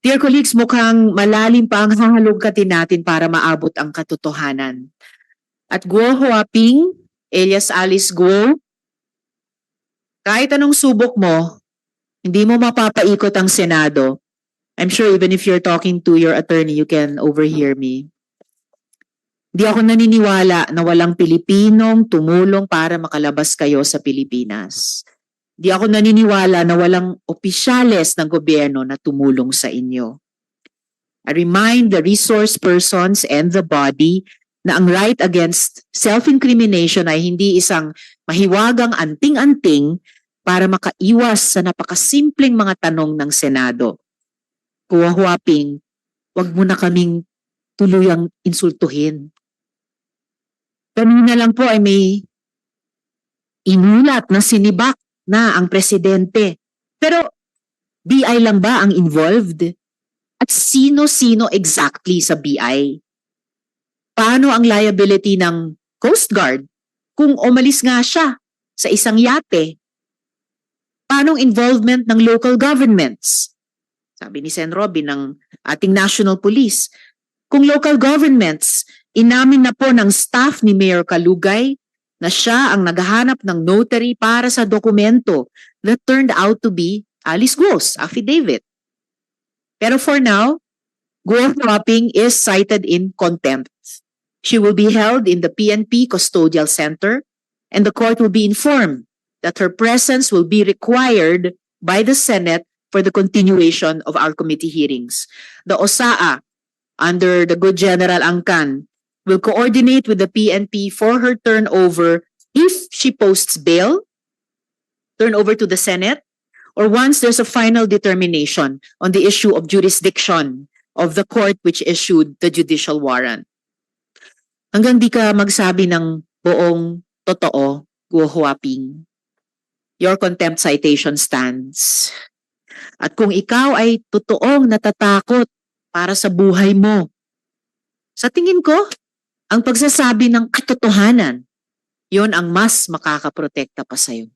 Dear colleagues, mukhang malalim pa ang hahalungkatin natin para maabot ang katotohanan. At Guo Huaping, alias Alice Guo, kahit anong subok mo, hindi mo mapapaikot ang Senado. I'm sure even if you're talking to your attorney, you can overhear me. Di ako naniniwala na walang Pilipinong tumulong para makalabas kayo sa Pilipinas. Di ako naniniwala na walang opisyales ng gobyerno na tumulong sa inyo. I remind the resource persons and the body na ang right against self-incrimination ay hindi isang mahiwagang anting-anting para makaiwas sa napakasimpleng mga tanong ng Senado. Guo Huaping, wag mo na kaming tuluyang insultuhin. Kanina lang po ay may inulat na sinibak na ang presidente. Pero BI lang ba ang involved? At sino-sino exactly sa BI? Paano ang liability ng Coast Guard kung umalis nga siya sa isang yate? Paano ang involvement ng local governments? Sabi ni Sen. Robin ng ating National Police, kung local governments, inamin na po ng staff ni Mayor Kalugay na siya ang naghahanap ng notary para sa dokumento that turned out to be Alice Guo's affidavit. Pero for now, Guo Huaping is cited in contempt. She will be held in the PNP Custodial Center and the court will be informed that her presence will be required by the Senate for the continuation of our committee hearings. The OSAA, under the good General Angkan, will coordinate with the PNP for her turnover if she posts bail, turnover to the Senate, or once there's a final determination on the issue of jurisdiction of the court which issued the judicial warrant. Hanggang di ka magsabi ng buong totoo, Guo Huaping, your contempt citation stands. At kung ikaw ay totoong natatakot para sa buhay mo, sa tingin ko, ang pagsasabi ng katotohanan, yon ang mas makakaprotekta pa sa'yo.